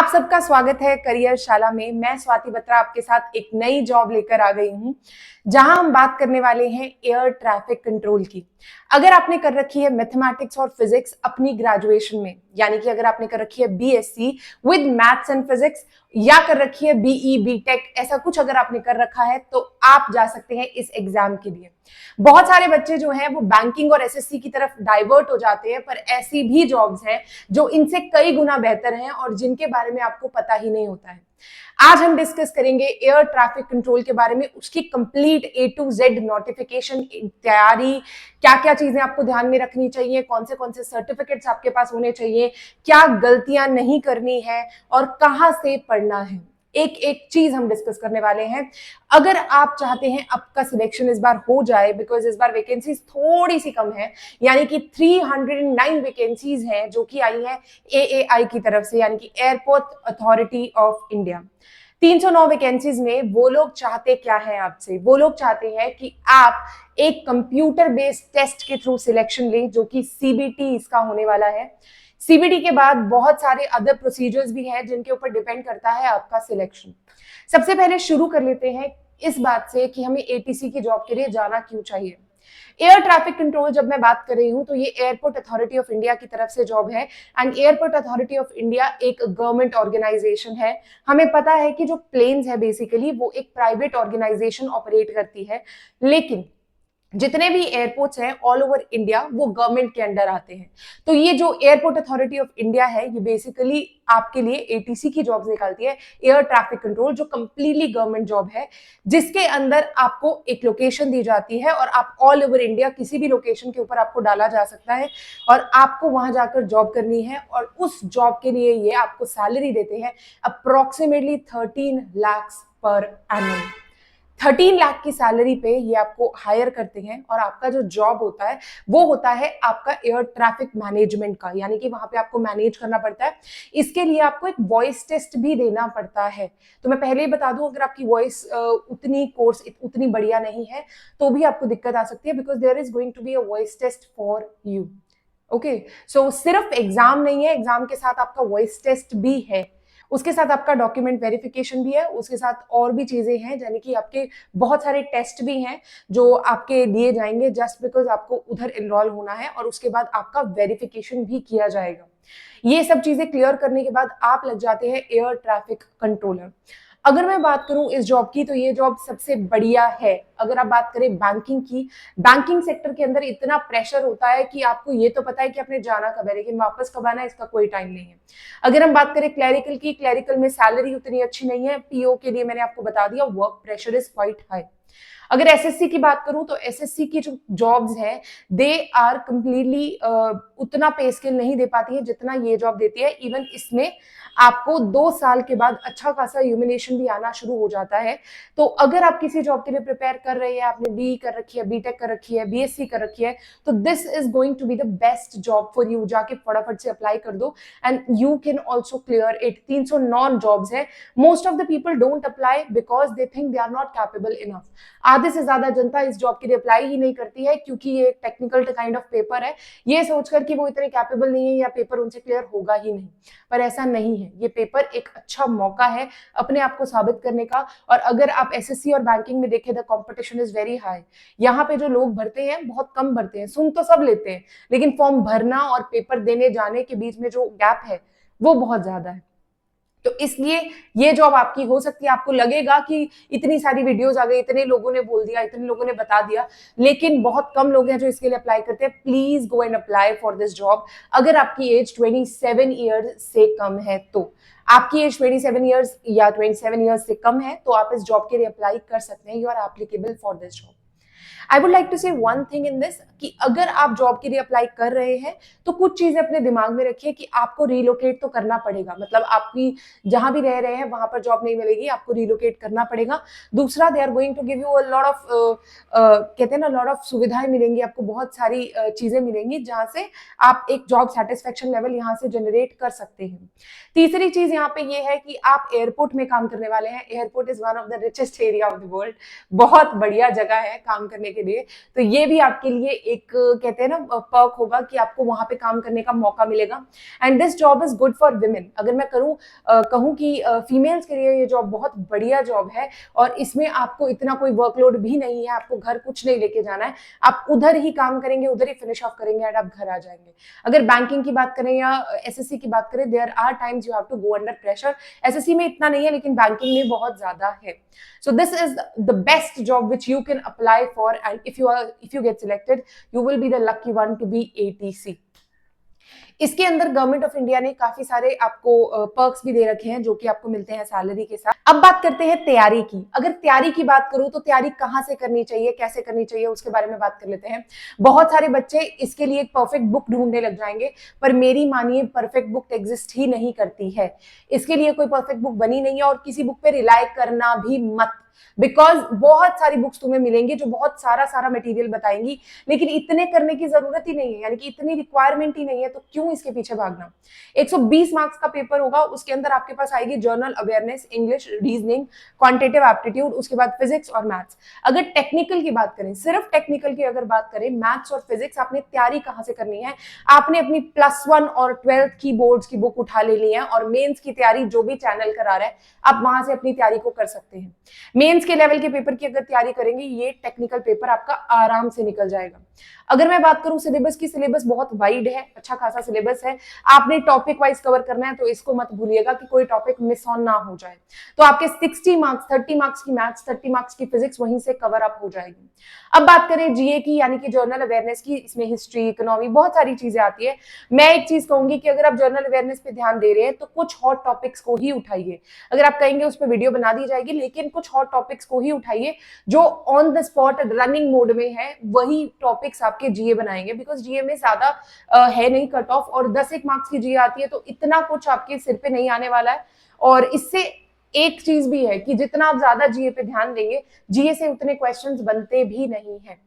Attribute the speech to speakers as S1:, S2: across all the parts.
S1: आप सबका स्वागत है करियर शाला में। मैं स्वाति बत्रा आपके साथ एक नई जॉब लेकर आ गई हूं, जहां हम बात करने वाले हैं एयर ट्रैफिक कंट्रोल की। अगर आपने कर रखी है मैथमेटिक्स और फिजिक्स अपनी ग्रेजुएशन में, यानी कि अगर आपने कर रखी है BSc with maths and physics या कर रखी है बीई बीटेक, ऐसा कुछ अगर आपने कर रखा है तो आप जा सकते हैं इस एग्जाम के लिए। बहुत सारे बच्चे जो हैं वो बैंकिंग और एसएससी की तरफ डाइवर्ट हो जाते हैं, पर ऐसी भी जॉब्स हैं जो इनसे कई गुना बेहतर हैं और जिनके बारे में आपको पता ही नहीं होता है। आज हम डिस्कस करेंगे एयर ट्रैफिक कंट्रोल के बारे में, उसकी complete A to Z notification तैयारी, क्या क्या चीजें आपको ध्यान में रखनी चाहिए, कौन से सर्टिफिकेट्स आपके पास होने चाहिए, क्या गलतियां नहीं करनी है और कहां से पढ़ना है। एक एक चीज हम डिस्कस करने वाले हैं। अगर आप चाहते हैं आपका सिलेक्शन इस बार हो जाए, बिकॉज इस बार वैकेंसीज थोड़ी सी कम है, यानी कि 309 वैकेंसीज हैं जो कि आई है एएआई की तरफ से, यानी कि airport authority of India. 309 vacancies में वो लोग चाहते क्या है आपसे? वो लोग चाहते हैं कि आप एक कंप्यूटर बेस्ड टेस्ट के थ्रू सिलेक्शन लें, जो कि सीबीटी इसका होने वाला है। सीबीटी के बाद बहुत सारे अदर प्रोसीजर्स भी हैं जिनके ऊपर डिपेंड करता है आपका सिलेक्शन। सबसे पहले शुरू कर लेते हैं इस बात से कि हमें एटीसी की जॉब के लिए जाना क्यों चाहिए। एयर ट्रैफिक कंट्रोल जब मैं बात कर रही हूं तो ये एयरपोर्ट अथॉरिटी ऑफ इंडिया की तरफ से जॉब है, and airport authority of India एक गवर्नमेंट ऑर्गेनाइजेशन है। हमें पता है कि जो प्लेन्स है बेसिकली वो एक प्राइवेट ऑर्गेनाइजेशन ऑपरेट करती है, लेकिन जितने भी एयरपोर्ट्स हैं ऑल ओवर इंडिया वो गवर्नमेंट के अंडर आते हैं। तो ये जो एयरपोर्ट अथॉरिटी ऑफ इंडिया है ये बेसिकली आपके लिए एटीसी की जॉब्स निकालती है, एयर ट्रैफिक कंट्रोल, जो कंप्लीटली गवर्नमेंट जॉब है, जिसके अंदर आपको एक लोकेशन दी जाती है और आप ऑल ओवर इंडिया किसी भी लोकेशन के ऊपर आपको डाला जा सकता है और आपको वहां जाकर जॉब करनी है। और उस जॉब के लिए ये आपको सैलरी देते हैं approximately 13 lakh per annum. 13 lakh की सैलरी पे ये आपको हायर करते हैं और आपका जो जॉब होता है वो होता है आपका एयर ट्रैफिक मैनेजमेंट का, यानी कि वहां पे आपको मैनेज करना पड़ता है। इसके लिए आपको एक वॉइस टेस्ट भी देना पड़ता है। तो मैं पहले ही बता दूं, अगर आपकी वॉइस उतनी बढ़िया नहीं है तो भी आपको दिक्कत आ सकती है, because there is going to be a voice test for you. Okay, so सिर्फ एग्जाम नहीं है, एग्जाम के साथ आपका वॉइस टेस्ट भी है, उसके साथ आपका डॉक्यूमेंट वेरिफिकेशन भी है, उसके साथ और भी चीजें हैं, यानी कि आपके बहुत सारे टेस्ट भी हैं जो आपके दिए जाएंगे जस्ट बिकॉज आपको उधर एनरोल होना है, और उसके बाद आपका वेरिफिकेशन भी किया जाएगा। ये सब चीजें क्लियर करने के बाद आप लग जाते हैं एयर ट्रैफिक कंट्रोलर। अगर मैं बात करूं इस जॉब की तो ये जॉब सबसे बढ़िया है। अगर आप बात करें बैंकिंग की, बैंकिंग सेक्टर के अंदर इतना प्रेशर होता है कि आपको ये तो पता है कि आपने जाना कब है, लेकिन वापस कब आना है इसका कोई टाइम नहीं है। अगर हम बात करें क्लैरिकल की, क्लैरिकल में सैलरी उतनी अच्छी नहीं है, पीओ के लिए मैंने आपको बता दिया work pressure is quite high. अगर एसएससी की बात करूं तो एसएससी की जो जॉब्स हैं दे आर कंप्लीटली उतना पे स्केल नहीं दे पाती है जितना ये जॉब देती है। इवन इसमें आपको 2 साल के बाद अच्छा खासा ह्यूमिनेशन भी आना शुरू हो जाता है। तो अगर आप किसी जॉब के लिए प्रिपेयर कर रहे हैं, आपने बीई कर रखी है, बीटेक कर रखी है, बीएससी कर रखी है, तो this is going to be the best job for you. जाके फटाफट से अप्लाई कर दो and you can also clear it. 309 jobs है। Most of the people don't apply because they think they are not capable enough. आधे से ज्यादा जनता इस जॉब के लिए अप्लाई ही नहीं करती है क्योंकि ये टेक्निकल काइंड ऑफ पेपर है, ये सोचकर कि वो इतने कैपेबल नहीं है या पेपर उनसे क्लियर होगा ही नहीं। पर ऐसा नहीं है, ये पेपर एक अच्छा मौका है अपने आप को साबित करने का। और अगर आप एसएससी और बैंकिंग में देखें, the competition is very high. यहाँ पे जो लोग भरते हैं बहुत कम भरते हैं, सुन तो सब लेते हैं, लेकिन फॉर्म भरना और पेपर देने जाने के बीच में जो गैप है वो बहुत ज्यादा है। तो इसलिए ये जॉब आपकी हो सकती है। आपको लगेगा कि इतनी सारी वीडियोस आ गई, इतने लोगों ने बोल दिया, इतने लोगों ने बता दिया, लेकिन बहुत कम लोग हैं जो इसके लिए अप्लाई करते हैं। Please go and apply for this job. अगर आपकी एज 27 ईयर्स से कम है, तो आपकी एज 27 ईयर्स या 27 ईयर्स से कम है तो आप इस जॉब के लिए अप्लाई कर सकते हैं। You are applicable for this job. I would like to say one thing in this कि अगर आप जॉब के लिए अप्लाई कर रहे हैं तो कुछ चीजें अपने दिमाग में रखिए कि आपको रिलोकेट तो करना पड़ेगा। मतलब आपकी जहां भी रह रहे हैं वहां पर जॉब नहीं मिलेगी, आपको रिलोकेट करना पड़ेगा। दूसरा, they are going to give you a lot of कहते हैं ना, लॉट ऑफ सुविधाएं मिलेंगी आपको, बहुत सारी चीजें मिलेंगी जहां से आप एक जॉब सेटिस्फेक्शन लेवल यहाँ से जनरेट कर सकते हैं। तीसरी चीज यहाँ पे ये है कि आप एयरपोर्ट में काम करने वाले हैं। Airport is one of the richest area of the world. बहुत बढ़िया जगह है काम करने के लिए, तो ये भी आपके लिए एक कहते हैं ना पर्क होगा कि आपको वहां पे काम करने का मौका मिलेगा। And this job is good for women. अगर मैं कहूँ कि फीमेल्स के लिए ये जॉब बहुत बढ़िया जॉब है, और इसमें आपको इतना कोई वर्कलोड भी नहीं है, आपको घर कुछ नहीं लेके जाना है, आप उधर ही काम करेंगे, उधर ही फिनिश ऑफ करेंगे एंड आप घर आ जाएंगे। अगर बैंकिंग की बात करें या एसएससी की बात करें, there are times you have to go under pressure. SSC में इतना नहीं है, लेकिन बैंकिंग में बहुत ज्यादा है। So this is the best job which you can apply for, and if you get selected, you will be the lucky one to be ATC. इसके अंदर गवर्नमेंट ऑफ इंडिया ने काफी सारे आपको पर्क्स भी दे रखे हैं जो कि आपको मिलते हैं सैलरी के साथ। अब बात करते हैं तैयारी की। अगर तैयारी की बात करूं तो तैयारी कहां से करनी चाहिए, कैसे करनी चाहिए, उसके बारे में बात कर लेते हैं। बहुत सारे बच्चे इसके लिए एक परफेक्ट बुक ढूंढने लग जाएंगे, पर मेरी मानिए परफेक्ट बुक एग्जिस्ट ही नहीं करती है। इसके लिए कोई परफेक्ट बुक बनी नहीं है, और किसी बुक पे रिलाई करना भी मत, बिकॉज बहुत सारी बुक्स तुम्हें मिलेंगी जो बहुत सारा मटेरियल बताएंगी, लेकिन इतने करने की जरूरत ही नहीं है, यानी कि इतनी रिक्वायरमेंट ही नहीं है, तो क्यों इसके पीछे भागना। 120 मार्क्स का पेपर होगा, उसके अंदर आपके पास आएगी general awareness, English, reasoning, quantitative aptitude, उसके बाद फिजिक्स और मैथ्स। अगर टेक्निकल की बात करें, सिर्फ टेक्निकल की अगर बात करें, मैथ्स और फिजिक्स, आपने तैयारी कहां से करनी है, आपने अपनी +1 और 12th की बोर्ड्स की बुक उठा लेनी है, और मेंस की तैयारी जो भी चैनल करा रहा है, आप वहां से अपनी तैयारी को कर सकते हैं। मेंस के लेवल के पेपर की अगर तैयारी करेंगे, ये टेक्निकल पेपर आपका आराम से निकल जाएगा। अगर मैं बात करूं सिलेबस की, सिलेबस बहुत वाइड है, अच्छा खासा सिलेबस है। आपने टॉपिक वाइज कवर करना है, तो इसको मत भूलिएगा कि कोई टॉपिक मिस ऑन ना हो जाए। तो आपके 60 मार्क्स, 30 मार्क्स की मैथ्स, 30 मार्क्स की फिजिक्स वहीं से कवर अप हो जाएगी। अब बात करें जीए की, यानी कि जर्नल अवेयरनेस की, इसमें हिस्ट्री, इकोनॉमी, बहुत सारी चीजें आती है। मैं एक चीज कहूंगी कि अगर आप जर्नल अवेयरनेस पे ध्यान दे रहे हैं, तो कुछ हॉट टॉपिक्स को ही उठाइए। अगर आप कहेंगे उस पर वीडियो बना दी जाएगी, लेकिन कुछ हॉट टॉपिक्स को ही उठाइए जो on the spot running mode में है, वही टॉपिक्स आपके जीए बनाएंगे। बिकॉज जीए में ज्यादा है नहीं कट ऑफ, और 10 मार्क्स की जीए आती है, तो इतना कुछ आपके सिर पे नहीं आने वाला है। और इससे एक चीज भी है कि जितना आप ज्यादा जीए पे ध्यान देंगे, जीए से उतने क्वेश्चंस बनते भी नहीं है।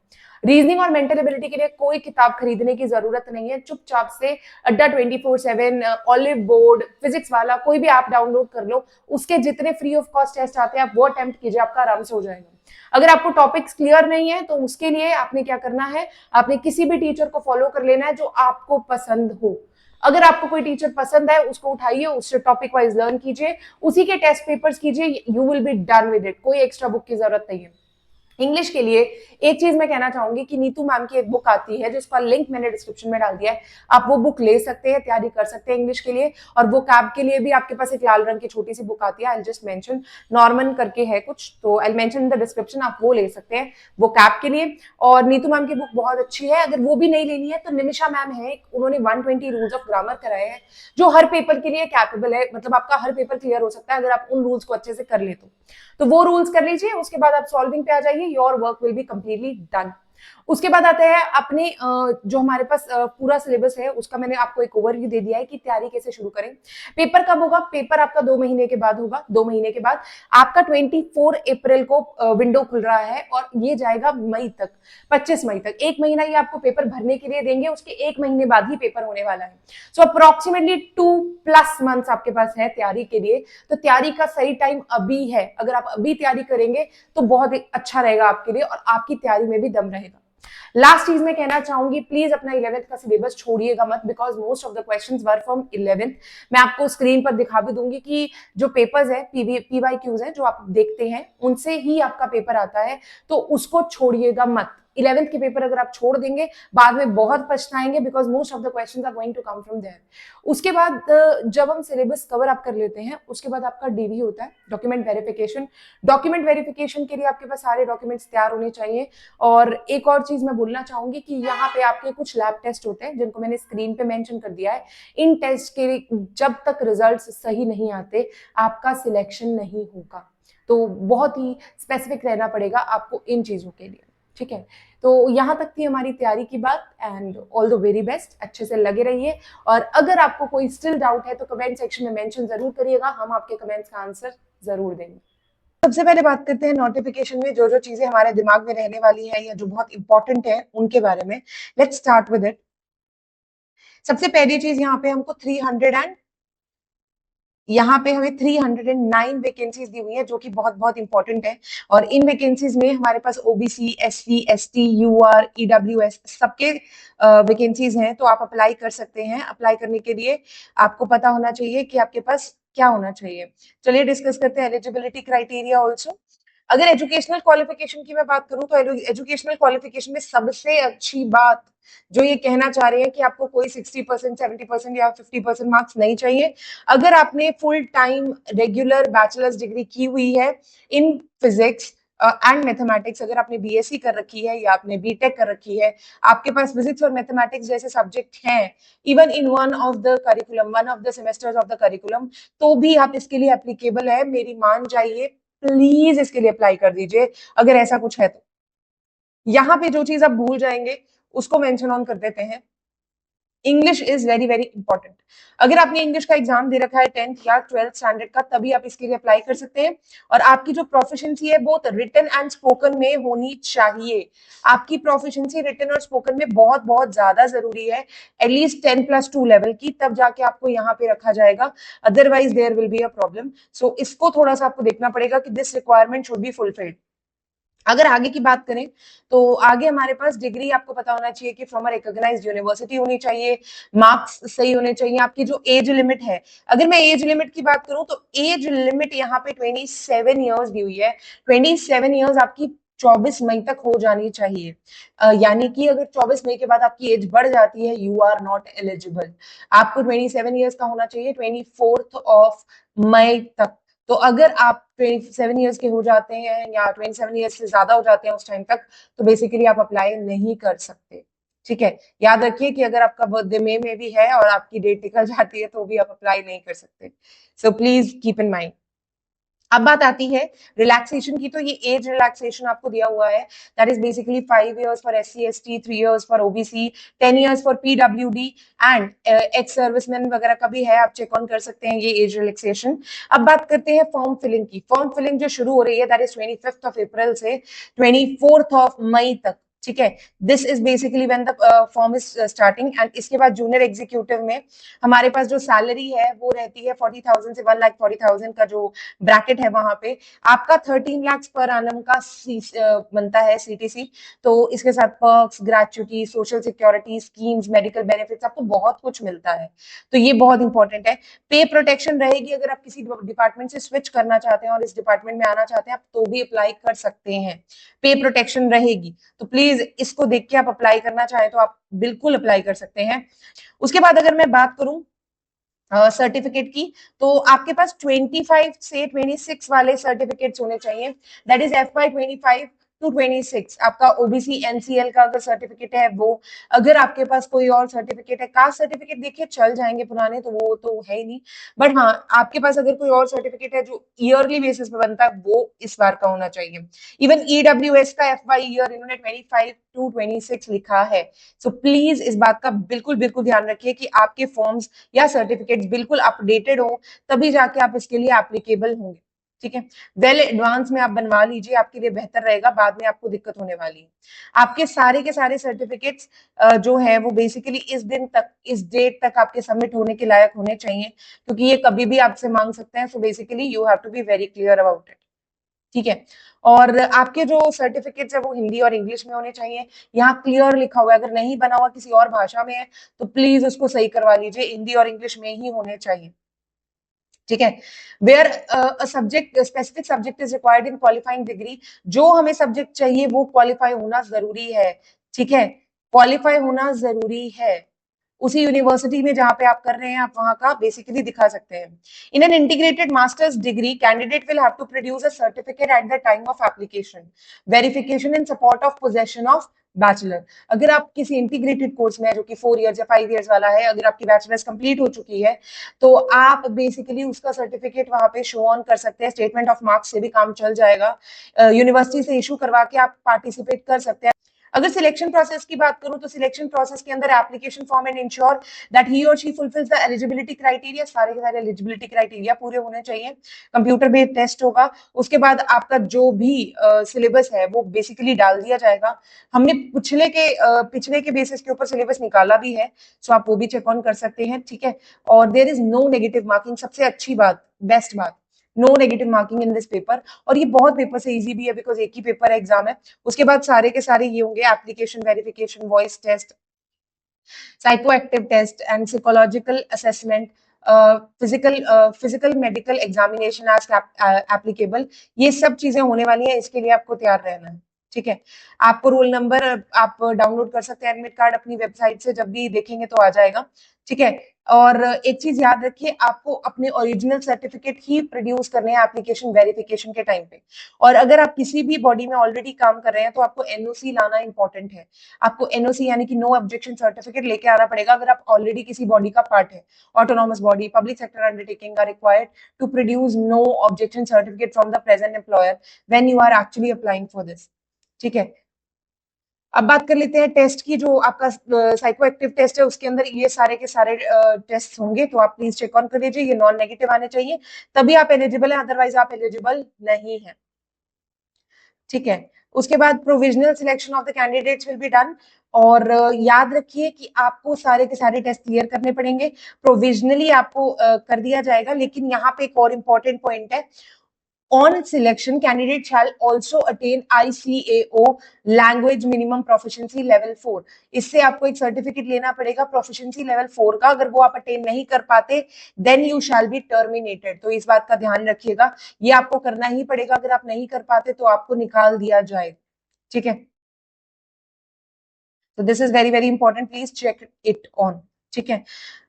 S1: रीजनिंग और मेंटल एबिलिटी के लिए कोई किताब खरीदने की जरूरत नहीं है, चुपचाप से अड्डा 24/7, ऑलिव बोर्ड, फिजिक्स वाला कोई भी ऐप डाउनलोड कर लो, उसके जितने फ्री ऑफ कॉस्ट टेस्ट आते हैं आप वो अटेम्प्ट कीजिए, आपका आराम से हो जाएगा। अगर आपको टॉपिक्स क्लियर नहीं है, तो उसके लिए आपने क्या करना है, आपने किसी भी टीचर को फॉलो कर लेना है जो आपको पसंद हो। अगर आपको कोई टीचर पसंद है, उसको उठाइए, उससे टॉपिक वाइज लर्न कीजिए, उसी के टेस्ट पेपर्स कीजिए, you will be done with it. कोई एक्स्ट्रा बुक की जरूरत नहीं है। इंग्लिश के लिए एक चीज मैं कहना चाहूंगी कि नीतू मैम की एक बुक आती है, जिसका लिंक मैंने डिस्क्रिप्शन में डाल दिया है, आप वो बुक ले सकते हैं, तैयारी कर सकते हैं इंग्लिश के लिए। और वो कैब के लिए भी आपके पास एक लाल रंग की छोटी सी बुक आती है, आई जस्ट मेंशन, नॉर्मन करके है कुछ, तो I mention in the description, आप वो ले सकते हैं वो कैब के लिए। और नीतू मैम की बुक बहुत अच्छी है। अगर वो भी नहीं लेनी है, तो निमिषा मैम है, उन्होंने 120 रूल्स ऑफ ग्रामर कराए हैं, जो हर पेपर के लिए कैपेबल है, मतलब आपका हर पेपर क्लियर हो सकता है अगर आप उन रूल्स को अच्छे से कर ले तो वो रूल्स कर लीजिए। उसके बाद आप सॉल्विंग पे आ जाइए, your work will be completely done. उसके बाद आता है अपने जो हमारे पास पूरा सिलेबस है, उसका मैंने आपको एक ओवरव्यू दे दिया है कि तैयारी कैसे शुरू करें। पेपर कब होगा, पेपर आपका 2 महीने के बाद होगा। 2 महीने के बाद आपका 24 अप्रैल को विंडो खुल रहा है, और ये जाएगा मई तक, 25 मई तक। 1 महीना ये आपको पेपर भरने के लिए देंगे, उसके 1 महीने बाद ही पेपर होने वाला है। सो अप्रोक्सीमेटली 2+ मंथ्स आपके पास है तैयारी के लिए। तो तैयारी का सही टाइम अभी है। अगर आप अभी तैयारी करेंगे तो बहुत अच्छा रहेगा आपके लिए, और आपकी तैयारी में भी दम रहेगा। लास्ट चीज मैं कहना चाहूंगी, प्लीज अपना 11th का सिलेबस छोड़िएगा मत, because most of the questions were from 11th। मैं आपको स्क्रीन पर दिखा भी दूंगी कि जो पेपर्स है, PYQs है, जो आप देखते हैं, उनसे ही आपका पेपर आता है, तो उसको छोड़िएगा मत। 11th के पेपर अगर आप छोड़ देंगे, बाद में बहुत पछताएंगे, because most of the questions are going to come from there. उसके बाद जब हम सिलेबस कवर अप कर लेते हैं, उसके बाद आपका DV होता है, डॉक्यूमेंट वेरिफिकेशन। डॉक्यूमेंट वेरिफिकेशन के लिए आपके पास सारे डॉक्यूमेंट्स तैयार होने चाहिए। और एक और चीज मैं बोलना चाहूंगी कि यहाँ पे आपके कुछ लैब टेस्ट होते हैं, जिनको मैंने स्क्रीन पे मेंशन कर दिया है। इन टेस्ट के जब तक रिजल्ट्स सही नहीं आते, आपका सिलेक्शन नहीं होगा। तो बहुत ही स्पेसिफिक रहना पड़ेगा आपको इन चीजों के लिए, ठीक है। तो यहां तक थी हमारी तैयारी की बात, and all the very best. अच्छे से लगे रहिए, और अगर आपको कोई स्टिल डाउट है तो कमेंट सेक्शन में मेंशन जरूर करिएगा, हम आपके कमेंट्स का आंसर जरूर देंगे। सबसे पहले बात करते हैं नोटिफिकेशन में जो जो चीजें हमारे दिमाग में रहने वाली है, या जो बहुत इंपॉर्टेंट है, उनके बारे में। Let's start with it. सबसे पहली चीज यहाँ पे हमको 300 यहाँ पे हमें 309 वैकेंसीज दी हुई है, जो कि बहुत बहुत इंपॉर्टेंट है। और इन वैकेंसीज में हमारे पास OBC, SC, ST, UR, EWS सबके वैकेंसीज हैं, तो आप अप्लाई कर सकते हैं। अप्लाई करने के लिए आपको पता होना चाहिए कि आपके पास क्या होना चाहिए। चलिए डिस्कस करते हैं एलिजिबिलिटी क्राइटेरिया ऑल्सो। अगर एजुकेशनल क्वालिफिकेशन की मैं बात करूं, तो एजुकेशनल क्वालिफिकेशन में सबसे अच्छी बात जो ये कहना चाह रहे हैं कि आपको कोई 60%, 70% या 50% मार्क्स नहीं चाहिए। अगर आपने full time regular bachelors degree की हुई है इन फिजिक्स एंड मैथमेटिक्स, अगर आपने बीएससी कर रखी है या आपने बीटेक कर रखी है, आपके पास फिजिक्स और मैथमेटिक्स जैसे सब्जेक्ट हैं even in one of the curriculum, one of the semesters of the curriculum, तो भी आप इसके लिए एप्लीकेबल है। मेरी मान जाइए, प्लीज इसके लिए अप्लाई कर दीजिए अगर ऐसा कुछ है तो। यहाँ पे जो चीज आप भूल जाएंगे उसको मेंशन ऑन कर देते हैं। English is very very important. अगर आपने इंग्लिश का एग्जाम दे रखा है 10th या 12th स्टैंडर्ड का, तभी आप इसके लिए अप्लाई कर सकते हैं। और आपकी जो प्रोफिशिएंसी है बोथ रिटन एंड स्पोकन में होनी चाहिए। आपकी प्रोफिशिएंसी रिटन और स्पोकन में बहुत बहुत ज्यादा जरूरी है, एटलीस्ट 10+2 लेवल की, तब जाके आपको यहाँ पे रखा जाएगा। Otherwise there will be a problem. So इसको थोड़ा सा आपको देखना पड़ेगा कि this requirement should be fulfilled. अगर आगे की बात करें तो आगे हमारे पास डिग्री आपको पता होना चाहिए कि फ्रॉम अ रिकॉग्नाइज्ड यूनिवर्सिटी होनी चाहिए, मार्क्स सही होने चाहिए। आपकी जो एज लिमिट है, अगर मैं एज लिमिट की बात करूं तो एज लिमिट यहाँ पे 27 ईयर्स दी हुई है। 27 ईयर्स आपकी 24 मई तक हो जानी चाहिए। यानी कि अगर 24 मई के बाद आपकी एज बढ़ जाती है, यू आर नॉट एलिजिबल। आपको 27 ईयर्स का होना चाहिए 24 मई तक। तो अगर आप 27 ईयर्स के हो जाते हैं या 27 ईयर्स से ज्यादा हो जाते हैं उस टाइम तक, तो बेसिकली आप अप्लाई नहीं कर सकते। ठीक है, याद रखिए कि अगर आपका बर्थडे मई में भी है और आपकी डेट निकल जाती है तो भी आप अप्लाई नहीं कर सकते। So please keep in mind. अब बात आती है रिलैक्सेशन की, तो ये एज रिलैक्सेशन आपको दिया हुआ है, that is basically 5 years for SC ST, 3 years for OBC, 10 years for PWD and ex serviceman वगैरह का भी है, आप चेक ऑन कर सकते हैं ये एज रिलैक्सेशन। अब बात करते हैं फॉर्म फिलिंग की। फॉर्म फिलिंग जो शुरू हो रही है दैट इज 25 अप्रैल से 24 मई तक। ठीक है, this is basically when the form is starting. And इसके बाद जूनियर एग्जीक्यूटिव में हमारे पास जो सैलरी है वो रहती है 40,000 से 1,40,000 का जो ब्रैकेट है वहां पे। आपका 13 लाख पर एनम का बनता है सीटीसी। तो इसके साथ perks, gratuity, social security schemes, medical benefits, आपको बहुत कुछ मिलता है। तो ये बहुत इंपॉर्टेंट है। पे प्रोटेक्शन रहेगी, अगर आप किसी डिपार्टमेंट से स्विच करना चाहते हैं और इस डिपार्टमेंट में आना चाहते हैं आप तो भी अप्लाई कर सकते हैं, पे प्रोटेक्शन रहेगी। तो प्लीज इसको देख के आप अप्लाई करना चाहें तो आप बिल्कुल अप्लाई कर सकते हैं। उसके बाद अगर मैं बात करूं सर्टिफिकेट की, तो आपके पास 25 से 26 वाले सर्टिफिकेट्स होने चाहिए, दैट इज FY 25 to 26। आपका ओबीसी एनसीएल का अगर सर्टिफिकेट है वो, अगर आपके पास कोई और सर्टिफिकेट है, कास्ट सर्टिफिकेट देखिए चल जाएंगे पुराने, तो वो तो है ही नहीं, बट हाँ आपके पास अगर कोई और सर्टिफिकेट है जो ईयरली बेसिस पे बनता है वो इस बार का होना चाहिए। इवन ईडब्ल्यूएस का FY ईयर इन्होंने 25 to 26 लिखा है। सो प्लीज इस बात का बिल्कुल बिल्कुल ध्यान रखिए कि आपके फॉर्म्स या सर्टिफिकेट्स बिल्कुल अपडेटेड हो, तभी जाके आप इसके लिए एप्लीकेबल होंगे। ठीक है, वेल एडवांस में आप बनवा लीजिए, आपके लिए बेहतर रहेगा, बाद में आपको दिक्कत होने वाली है। आपके सारे के सारे सर्टिफिकेट्स जो है वो बेसिकली इस दिन तक, इस डेट तक आपके सबमिट होने के लायक होने चाहिए, क्योंकि ये कभी भी आपसे मांग सकते हैं। So basically you have to be very clear about it. ठीक है, और आपके जो सर्टिफिकेट्स है वो हिंदी और इंग्लिश में होने चाहिए। यहाँ क्लियर लिखा हुआ है, अगर नहीं बना हुआ किसी और भाषा में है तो प्लीज उसको सही करवा लीजिए, हिंदी और इंग्लिश में ही होने चाहिए। ठीक है, where subject specific subject is required in qualifying degree, जो हमें सब्जेक्ट चाहिए वो क्वालिफाई होना जरूरी है। ठीक है, क्वालिफाई होना जरूरी है। उसी यूनिवर्सिटी में जहां पे आप कर रहे हैं आप वहां का बेसिकली दिखा सकते हैं। In an integrated masters degree candidate will have to produce a certificate at the time of application, verification in support of possession of bachelor. अगर आप किसी इंटीग्रेटेड कोर्स में है जो कि 4 years या 5 years वाला है, अगर आपकी बैचलर्स कंप्लीट हो चुकी है तो आप बेसिकली उसका सर्टिफिकेट वहां पे शो ऑन कर सकते हैं, स्टेटमेंट ऑफ मार्क्स से भी काम चल जाएगा। यूनिवर्सिटी से इशू करवा के आप पार्टिसिपेट कर सकते हैं। अगर सिलेक्शन प्रोसेस की बात करूं तो सिलेक्शन प्रोसेस के अंदर application form and ensure that he और she fulfills the eligibility criteria, सारे के सारे एलिजिबिलिटी क्राइटेरिया पूरे होने चाहिए। कंप्यूटर बेस्ड टेस्ट होगा, उसके बाद आपका जो भी सिलेबस है वो बेसिकली डाल दिया जाएगा। हमने पिछले के बेसिस के ऊपर सिलेबस निकाला भी है, सो आप वो भी चेक ऑन कर सकते हैं, ठीक है। और there is no negative marking, सबसे अच्छी बात, बेस्ट बात, no negative marking in this paper. और ये बहुत पेपर से इजी भी है बिकॉज एक ही पेपर है, एग्जाम है। उसके बाद सारे के सारे ये होंगे application verification, voice test, psychoactive test and psychological assessment, physical medical examination as applicable. ये सब चीजें होने वाली हैं, इसके लिए आपको तैयार रहना है, ठीक है। आपको रोल नंबर आप डाउनलोड कर सकते हैं एडमिट कार्ड अपनी वेबसाइट से, जब भी देखेंगे तो आ जाएगा, ठीक है। और एक चीज याद रखिए, आपको अपने ओरिजिनल सर्टिफिकेट ही प्रोड्यूस करने हैं एप्लीकेशन वेरिफिकेशन के टाइम पे। और अगर आप किसी भी बॉडी में ऑलरेडी काम कर रहे हैं तो आपको एनओसी लाना इंपॉर्टेंट है। आपको एनओसी यानी कि नो ऑब्जेक्शन सर्टिफिकेट लेके आना पड़ेगा अगर आप ऑलरेडी किसी बॉडी का पार्ट है। Autonomous body, public sector undertaking are required to produce no objection certificate from the present employer when you are actually applying for this, ठीक है। अब बात कर लेते हैं टेस्ट की। जो आपका साइको एक्टिव टेस्ट है उसके अंदर ये सारे के सारे टेस्ट होंगे, तो आप प्लीज चेक ऑन कर लीजिए, ये नॉन नेगेटिव आने चाहिए, तभी आप एलिजिबल हैं, अदरवाइज आप एलिजिबल नहीं है, ठीक है। उसके बाद provisional selection of the candidates will be done. और याद रखिए कि आपको सारे के सारे टेस्ट क्लियर करने पड़ेंगे, प्रोविजनली आपको कर दिया जाएगा। लेकिन यहाँ पे एक और इम्पोर्टेंट पॉइंट है, on selection candidate shall also attain ICAO language minimum proficiency level 4। इससे आपको एक सर्टिफिकेट लेना पड़ेगा प्रोफिशिएंसी लेवल 4 का, अगर वो आप अटेन नहीं कर पाते then you shall be terminated. तो इस बात का ध्यान रखिएगा, ये आपको करना ही पड़ेगा, अगर आप नहीं कर पाते तो आपको निकाल दिया जाए, ठीक है। तो this is very very important, please check it on, ठीक है।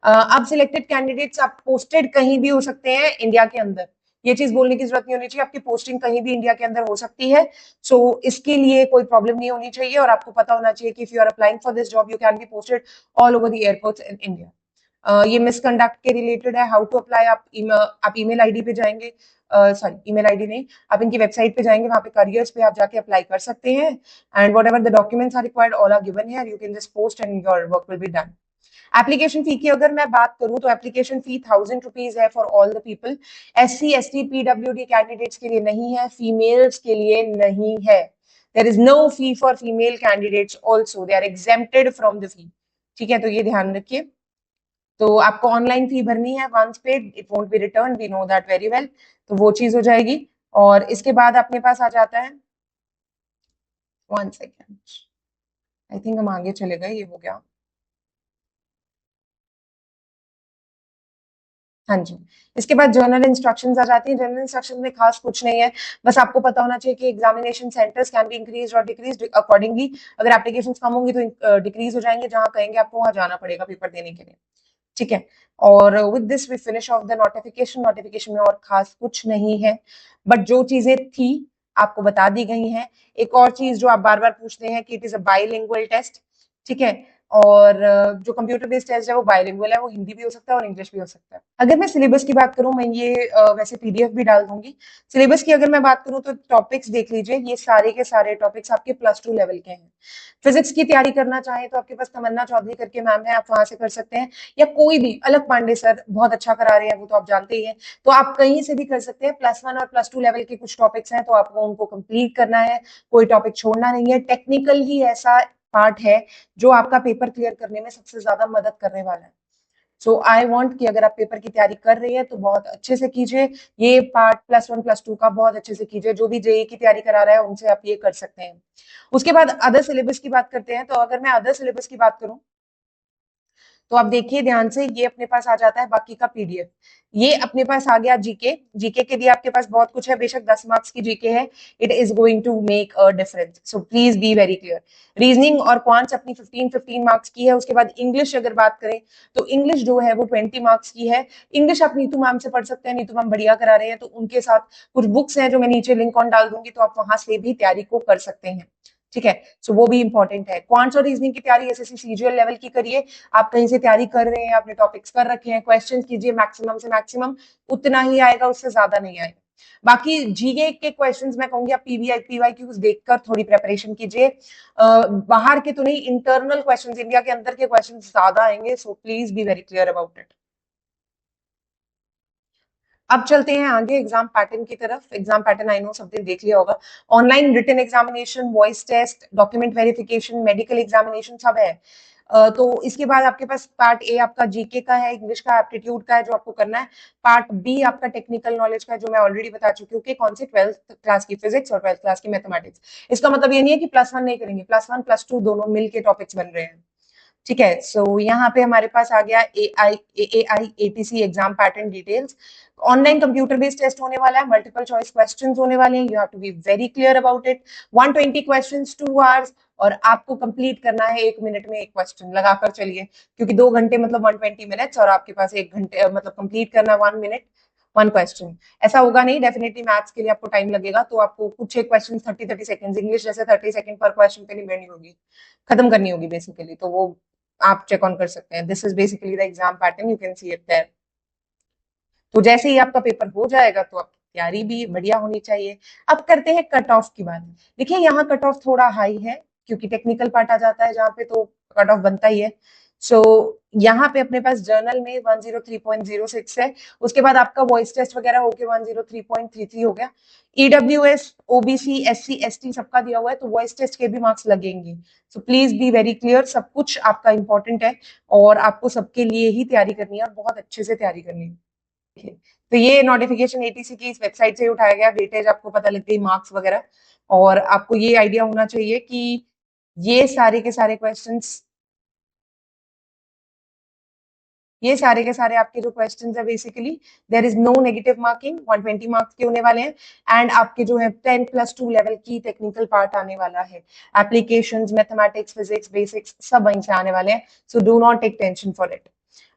S1: अब सिलेक्टेड कैंडिडेट्स आप पोस्टेड कहीं भी हो सकते हैं इंडिया के अंदर, ये चीज बोलने की जरूरत नहीं होनी चाहिए, आपकी पोस्टिंग कहीं भी इंडिया के अंदर हो सकती है। सो इसके लिए कोई प्रॉब्लम नहीं होनी चाहिए, और आपको पता होना चाहिए कि if you are applying for this job you can be posted all over the airports in India. ये मिसकंडक्ट के रिलेटेड है, हाउ टू अप्लाई। आप ईमेल आईडी पे जाएंगे, सॉरी ईमेल आईडी नहीं, आप इनकी वेबसाइट पे जाएंगे, वहां पे करियर्स पे आप जाके अप्लाई कर सकते हैं। And whatever the documents are required all are given here, you can just post and your work will be done. Application fee की अगर मैं बात करूं तो एप्लीकेशन फी 1000 रुपीज है for all the people. SC ST PWD candidates के लिए नहीं है, फीमेल्स के लिए नहीं है। There is no fee for female candidates also, they are exempted from the fee, ठीक है। तो ये ध्यान रखिए। तो आपको ऑनलाइन फी भरनी है, once paid it won't be return, we know that very well. तो वो चीज हो जाएगी। और इसके बाद अपने पास आ जाता है, 1 सेकेंड, आई थिंक हम आगे चले गए, ये हो गया, हाँ जी। इसके बाद जर्नल इंस्ट्रक्शंस आ जाती हैं। जर्नल इंस्ट्रक्शंस में खास कुछ नहीं है, बस आपको पता होना चाहिए कि examination centres can be increase और डिक्रीज अकॉर्डिंगली। अगर एप्लीकेशन कम होंगी तो डिक्रीज हो जाएंगे, जहां कहेंगे आपको वहां जाना पड़ेगा पेपर देने के लिए, ठीक है। और with this we finish off the notification. Notification में और खास कुछ नहीं है, बट जो चीजें थी आपको बता दी गई हैं। एक और चीज जो आप बार बार पूछते हैं कि it is a bilingual test, ठीक है। और जो कंप्यूटर बेस्ड टेस्ट है वो बाइलिंगुअल है, वो हिंदी भी हो सकता है और इंग्लिश भी हो सकता है। अगर मैं सिलेबस की बात करूं, मैं ये वैसे पीडीएफ भी डाल दूंगी। सिलेबस की अगर मैं बात करूं तो टॉपिक्स देख लीजिए, ये सारे के सारे टॉपिक्स आपके +2 लेवल के हैं। फिजिक्स की तैयारी करना चाहें तो आपके पास तमन्ना चौधरी करके मैम है, आप वहां से कर सकते हैं, या कोई भी अलग पांडे सर बहुत अच्छा करा रहे हैं, वो तो आप जानते ही हैं, तो आप कहीं से भी कर सकते हैं। +1 और +2 लेवल के कुछ टॉपिक्स हैं, तो आपको उनको कंप्लीट करना है, कोई टॉपिक छोड़ना नहीं है। टेक्निकल ही ऐसा पार्ट है जो आपका पेपर क्लियर करने में सबसे ज्यादा मदद करने वाला है। सो आई वांट कि अगर आप पेपर की तैयारी कर रहे हैं तो बहुत अच्छे से कीजिए, ये पार्ट +1 +2 का बहुत अच्छे से कीजिए। जो भी जेई की तैयारी करा रहा है उनसे आप ये कर सकते हैं। उसके बाद अदर सिलेबस की बात करते हैं। तो अगर मैं अदर सिलेबस की बात करूं तो आप देखिए ध्यान से, ये अपने पास आ जाता है बाकी का पीडीएफ। ये अपने पास आ गया जीके। जीके के लिए आपके पास बहुत कुछ है, बेशक 10 मार्क्स की जीके है, it is going to make a difference, so please be very clear. Reasoning और क्वांट्स अपनी 15-15 मार्क्स की है। उसके बाद इंग्लिश अगर बात करें तो इंग्लिश जो है वो 20 मार्क्स की है। इंग्लिश आप नीतू मैम से पढ़ सकते हैं, नीतू मैम बढ़िया करा रहे हैं, तो उनके साथ कुछ बुक्स हैं जो मैं नीचे लिंक ऑन डाल दूंगी, तो आप वहां से भी तैयारी को कर सकते हैं, ठीक है। सो वो भी इंपॉर्टेंट है। क्वांट्स और रीजनिंग की तैयारी एसएससी सीजीएल लेवल की करिए। आप कहीं से तैयारी कर रहे हैं, आपने टॉपिक्स कर रखे हैं, क्वेश्चन कीजिए, मैक्सिमम से मैक्सिमम उतना ही आएगा, उससे ज्यादा नहीं आएगा। बाकी जीके के क्वेश्चंस मैं कहूंगी आप पीवाई क्यूज देखकर थोड़ी प्रिपरेशन कीजिए। बाहर के तो नहीं, इंटरनल क्वेश्चंस, इंडिया के अंदर के क्वेश्चंस ज्यादा आएंगे, सो please be very clear about it. अब चलते हैं आगे एग्जाम पैटर्न की तरफ। एग्जाम पैटर्न आई नो सबने देख लिया होगा। Online written examination, voice test, document verification, medical examination सब है। तो इसके बाद आपके पास पार्ट ए आपका जीके का है, इंग्लिश का, एप्टीट्यूड का है जो आपको करना है। पार्ट बी आपका टेक्निकल नॉलेज का है जो मैं ऑलरेडी बता चुकी हूँ कि कौन सी 12th क्लास की फिजिक्स और 12th क्लास की मैथमेटिक्स। इसका मतलब ये नहीं है कि +1 नहीं करेंगे, +1 +2 दोनों मिलके टॉपिक्स बन रहे हैं। ठीक है, सो यहाँ पे हमारे पास आ गया I ATC exam pattern details. Online computer based test होने वाला है, मल्टीपल चॉइस क्वेश्चंस होने वाले हैं, you have to be very clear about it. 120 questions 2 hours, और आपको कंप्लीट करना है 1 मिनट में एक क्वेश्चन लगाकर चलिए, क्योंकि 2 घंटे मतलब 120 मिनट्स, और आपके पास 1 घंटे मतलब कंप्लीट करना 1 मिनट 1 क्वेश्चन। ऐसा होगा नहीं, डेफिनेटली मैथ्स के लिए आपको टाइम लगेगा, तो आपको कुछ एक क्वेश्चन 30-30 सेकंड, इंग्लिश जैसे 30 सेकंड पर क्वेश्चन पे नहीं करनी होगी, खत्म करनी होगी बेसिकली, तो वो आप चेक ऑन कर सकते हैं। This is basically the exam pattern, you can see it there. तो जैसे ही आपका पेपर हो जाएगा तो आपकी तैयारी भी बढ़िया होनी चाहिए। अब करते हैं कट ऑफ की बात। देखिए यहाँ कट ऑफ थोड़ा हाई है, क्योंकि टेक्निकल पार्ट आ जाता है जहाँ पे, तो कट ऑफ बनता ही है। सो यहाँ पे अपने पास जर्नल में 103.06 है, उसके बाद आपका वॉइस टेस्ट वगैरह होके 103.33 हो गया। ईडब्ल्यूएस, ओबीसी, एससी, एसटी सबका दिया हुआ है, तो वॉइस टेस्ट के भी मार्क्स लगेंगे। सो प्लीज बी वेरी क्लियर, सब कुछ आपका इंपॉर्टेंट है और आपको सबके लिए ही तैयारी करनी है और बहुत अच्छे से तैयारी करनी है। तो ये नोटिफिकेशन एटीसी की इस वेबसाइट से उठाया गया, वेटेज आपको पता लग गई, मार्क्स वगैरह, और आपको ये आइडिया होना चाहिए कि ये सारे के सारे क्वेश्चंस, ये सारे के सारे आपके जो क्वेश्चंस है basically there is no negative marking, 120 marks के होने वाले हैं। एंड आपके जो है 10+2 लेवल की टेक्निकल पार्ट आने वाला है, एप्लीकेशंस, मैथमेटिक्स, फिजिक्स, बेसिक्स सब वहीं से आने वाले हैं, so do not take tension for it.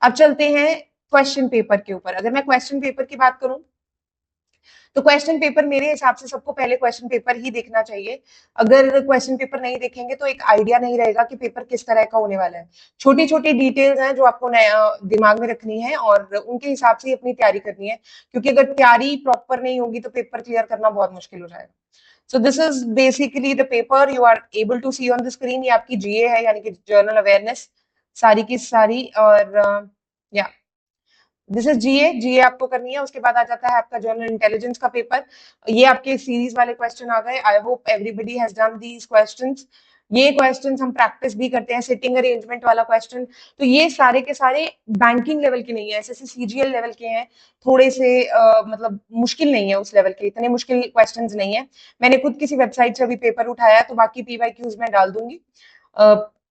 S1: अब चलते हैं क्वेश्चन पेपर के ऊपर। अगर मैं क्वेश्चन पेपर की बात करूं तो क्वेश्चन पेपर मेरे हिसाब से सबको पहले क्वेश्चन पेपर ही देखना चाहिए। अगर क्वेश्चन पेपर नहीं देखेंगे तो एक आइडिया नहीं रहेगा कि पेपर किस तरह का होने वाला है। छोटी छोटी डिटेल्स हैं जो आपको दिमाग में रखनी है और उनके हिसाब से ही अपनी तैयारी करनी है, क्योंकि अगर तैयारी प्रॉपर नहीं होगी तो पेपर क्लियर करना बहुत मुश्किल हो जाएगा। So this is basically the paper you are able to see on the screen. ये आपकी जीए है, यानी कि जर्नल अवेयरनेस सारी की सारी, और या दिस इज जीए। जीए आपको करनी है, उसके बाद आ जाता है आपका जनरल इंटेलिजेंस का पेपर। ये आपके सीरीज वाले क्वेश्चन आ गए। I hope everybody has done these questions. ये क्वेश्चंस हम प्रैक्टिस भी करते हैं, सिटिंग अरेंजमेंट वाला क्वेश्चन। तो ये सारे के सारे बैंकिंग लेवल के नहीं है, एसएससी सीजीएल लेवल के हैं, थोड़े से मतलब मुश्किल नहीं है उस लेवल के, इतने मुश्किल क्वेश्चंस नहीं है। मैंने खुद किसी वेबसाइट से अभी पेपर उठाया है, तो बाकी पीवाईक्यूज में डाल दूंगी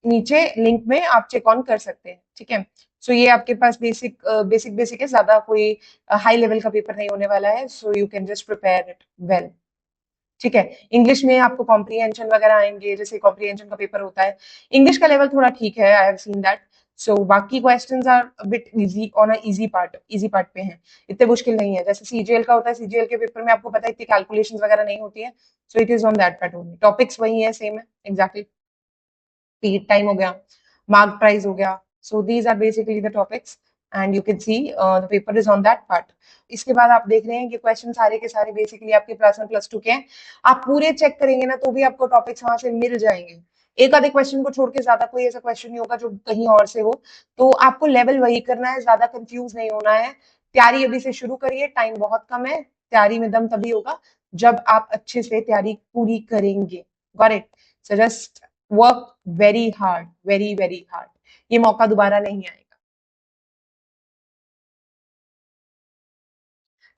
S1: नीचे लिंक में, आप चेक ऑन कर सकते हैं। ठीक है, सो ये आपके पास बेसिक है, ज्यादा कोई हाई लेवल का पेपर नहीं होने वाला है, so you can just prepare it well. ठीक है, इंग्लिश में आपको कॉम्प्रीहेंशन वगैरह आएंगे, जैसे कॉम्प्रीहेंशन का पेपर होता है। इंग्लिश का लेवल थोड़ा ठीक है, I have seen that. So बाकी questions are bit easy on a easy part पे हैं, इतने मुश्किल नहीं है। जैसे सीजीएल का होता है, सीजीएल के पेपर में आपको पता है इतनी कैलकुलेशंस वगैरह नहीं होती है, so it is on that part only. Topics वही है, सेम है एग्जैक्टली। पीरियड टाइम हो गया, मार्क प्राइस हो गया, so these are basically the topics and you can see the paper is on that part. इसके बाद आप देख रहे हैं कि क्वेश्चन सारे के सारे बेसिकली आपके +1 +2 के हैं। आप पूरे चेक करेंगे ना तो भी आपको टॉपिक्स वहां से मिल जाएंगे, एक आधे क्वेश्चन को छोड़ के ज्यादा कोई ऐसा क्वेश्चन नहीं होगा जो कहीं और से हो। तो आपको लेवल वही करना है, ज्यादा कंफ्यूज नहीं होना है। तैयारी अभी से शुरू करिए, टाइम बहुत कम है। तैयारी में दम तभी होगा जब आप अच्छे से तैयारी पूरी करेंगे। Got it? So just work very hard, very very hard. ये मौका दोबारा नहीं आएगा।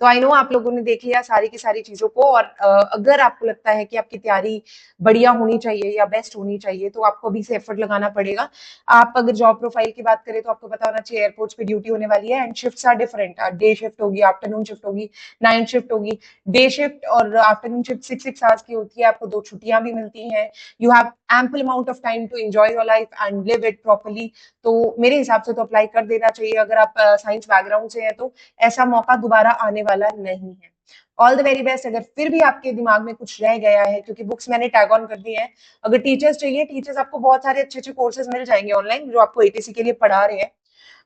S1: तो आई नो आप लोगों ने देख लिया सारी की सारी चीजों को, और अगर आपको लगता है कि आपकी तैयारी बढ़िया होनी चाहिए या बेस्ट होनी चाहिए तो आपको अभी से एफर्ट लगाना पड़ेगा। आप अगर जॉब प्रोफाइल की बात करें तो आपको पता होना चाहिए एयरपोर्ट्स पे ड्यूटी होने वाली है, and shifts are different. Day shift होगी, आफ्टरनून शिफ्ट होगी, नाइट शिफ्ट होगी। डे शिफ्ट और आफ्टरनून शिफ्ट 6 आवर्स की होती है, आपको 2 छुट्टियां भी मिलती हैं। You have ample amount of time to enjoy your life and live it properly. तो मेरे हिसाब से तो अप्लाई कर देना चाहिए, अगर आप साइंस बैकग्राउंड से हैं तो ऐसा मौका दोबारा आने वाला नहीं है। All the very best. अगर फिर भी आपके दिमाग में कुछ रह गया है, क्योंकि बुक्स मैंने टैग ऑन कर दी है, अगर टीचर्स चाहिए, टीचर्स आपको बहुत सारे अच्छे अच्छे कोर्सेज मिल जाएंगे ऑनलाइन जो आपको एटीसी के लिए पढ़ा रहे हैं।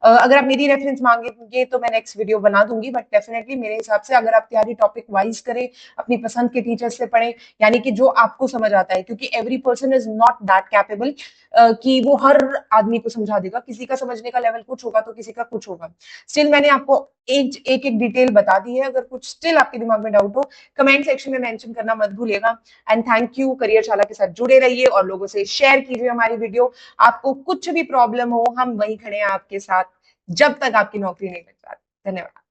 S1: अगर आप मेरी रेफरेंस मांगेंगे तो मैं नेक्स्ट वीडियो बना दूंगी, बट डेफिनेटली मेरे हिसाब से अगर आप तैयारी टॉपिक वाइज करें, अपनी पसंद के टीचर से पढ़ें, यानी कि जो आपको समझ आता है, क्योंकि every person is not that capable कि वो हर आदमी को समझा देगा। किसी का समझने का लेवल कुछ होगा तो किसी का कुछ होगा। स्टिल मैंने आपको एक डिटेल बता दी है। अगर कुछ स्टिल आपके दिमाग में डाउट हो, कमेंट सेक्शन में मेंशन करना मत भूलिएगा। And thank you. करियरशाला के साथ जुड़े रहिए और लोगों से शेयर कीजिए हमारी वीडियो। आपको कुछ भी प्रॉब्लम हो, हम वहीं खड़े हैं आपके साथ जब तक आपकी नौकरी नहीं लग जाती। धन्यवाद।